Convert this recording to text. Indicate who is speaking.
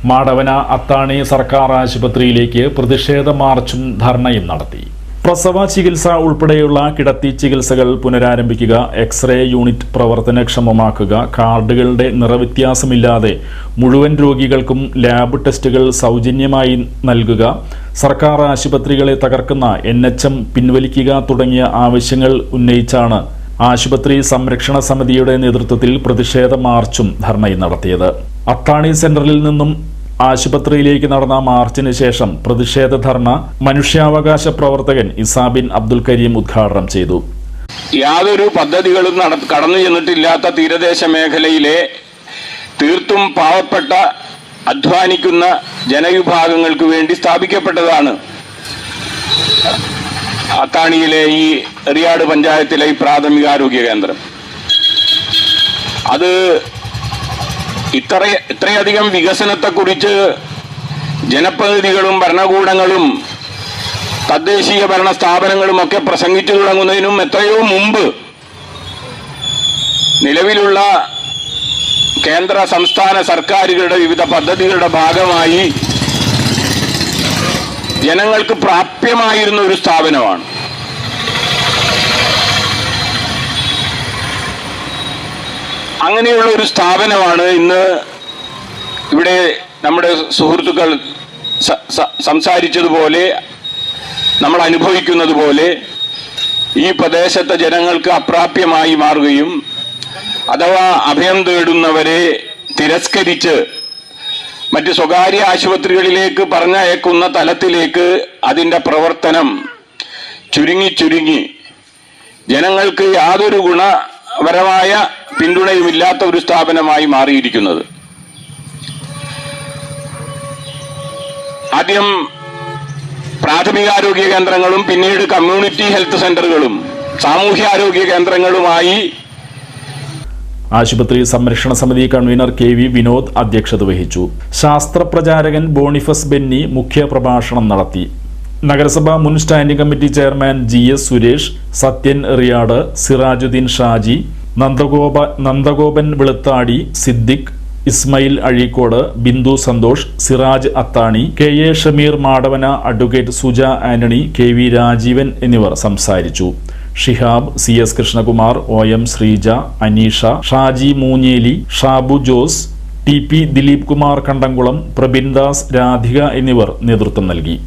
Speaker 1: മാടവന അത്താണി സർക്കാർ ആശുപത്രിയിലേക്ക് പ്രതിഷേധ മാർച്ചും ധർണയും നടത്തി. പ്രസവ ചികിത്സ ഉൾപ്പെടെയുള്ള കിടത്തി ചികിത്സകൾ പുനരാരംഭിക്കുക, എക്സ്റേ യൂണിറ്റ് പ്രവർത്തനക്ഷമമാക്കുക, കാർഡുകളുടെ നിറവ്യത്യാസമില്ലാതെ മുഴുവൻ രോഗികൾക്കും ലാബ് ടെസ്റ്റുകൾ സൗജന്യമായി നൽകുക, സർക്കാർ ആശുപത്രികളെ തകർക്കുന്ന NHM പിൻവലിക്കുക തുടങ്ങിയ ആവശ്യങ്ങൾ ഉന്നയിച്ചാണ് ആശുപത്രി സംരക്ഷണ സമിതിയുടെ നേതൃത്വത്തിൽ പ്രതിഷേധ മാർച്ചും ധർണയും നടത്തിയത്. അത്താണി സെന്ററിൽ നിന്നും ആശുപത്രിയിലേക്ക് നടന്ന മാർച്ചിന് ശേഷം പ്രതിഷേധ ധർണ മനുഷ്യാവകാശ പ്രവർത്തകൻ ഇസാബിൻ അബ്ദുൽ കരീം ഉദ്ഘാടനം ചെയ്തു.
Speaker 2: യാതൊരു പദ്ധതികളും കടന്നു ചെന്നിട്ടില്ലാത്ത തീരദേശ മേഖലയിലെ തീർത്തും പാവപ്പെട്ട അധ്വാനിക്കുന്ന ജനവിഭാഗങ്ങൾക്ക് വേണ്ടി സ്ഥാപിക്കപ്പെട്ടതാണ് അത്താണിയിലെ ഈ എറിയാട് പഞ്ചായത്തിലെ ഈ പ്രാഥമികാരോഗ്യ കേന്ദ്രം. അത് ഇത്രയധികം വികസനത്തെക്കുറിച്ച് ജനപ്രതിനിധികളും ഭരണകൂടങ്ങളും തദ്ദേശീയ ഭരണ സ്ഥാപനങ്ങളും ഒക്കെ പ്രസംഗിച്ചു തുടങ്ങുന്നതിനും എത്രയോ മുമ്പ് നിലവിലുള്ള കേന്ദ്ര സംസ്ഥാന സർക്കാരുകളുടെ വിവിധ പദ്ധതികളുടെ ഭാഗമായി ജനങ്ങൾക്ക് പ്രാപ്യമായിരുന്ന ഒരു സ്ഥാപനമാണ്. അങ്ങനെയുള്ള ഒരു സ്ഥാപനമാണ് ഇന്ന് ഇവിടെ നമ്മുടെ സുഹൃത്തുക്കൾ സംസാരിച്ചതുപോലെ നമ്മൾ അനുഭവിക്കുന്നത് പോലെ ഈ പ്രദേശത്തെ ജനങ്ങൾക്ക് അപ്രാപ്യമായി മാറുകയും അഥവാ അഭയം തേടുന്നവരെ തിരസ്കരിച്ച് മറ്റ് സ്വകാര്യ ആശുപത്രികളിലേക്ക് പറഞ്ഞയക്കുന്ന തലത്തിലേക്ക് അതിൻ്റെ പ്രവർത്തനം ചുരുങ്ങി ജനങ്ങൾക്ക് യാതൊരു ഗുണപരമായ പിന്തുണയുമില്ലാത്ത ഒരു സ്ഥാപനമായി മാറിയിരിക്കുന്നത്. ആദ്യം പ്രാഥമികാരോഗ്യ കേന്ദ്രങ്ങളും പിന്നീട് കമ്മ്യൂണിറ്റി ഹെൽത്ത് സെന്ററുകളും സാമൂഹ്യാരോഗ്യ കേന്ദ്രങ്ങളുമായി
Speaker 1: ആശുപത്രി സംരക്ഷണ സമിതി കൺവീനർ KV വിനോദ് അധ്യക്ഷത വഹിച്ചു. ശാസ്ത്രപ്രചാരകൻ ബോണിഫസ് ബെന്നി മുഖ്യ പ്രഭാഷണം നടത്തി. നഗരസഭ മുൻ standing committee chairman GS Suresh, Sathyan Eriyad, Sirajuddin Shaji, Nandagopan Veluthadi, Siddique, Ismail Azhikode, Bindu Santhosh, Siraj Athani, KA Shameer Madavana, advocate Suja Antony, KV Rajeevan എന്നിവർ സംസാരിച്ചു. Shihab, CS Krishnakumar, OM Sreeja, Aneesha, Shaji Moonjely, Shabu Jose, TP Dileep Kumar Kandamkulam, പ്രബിൻദാസ്, Radhika എന്നിവർ നേതൃത്വം നൽകി.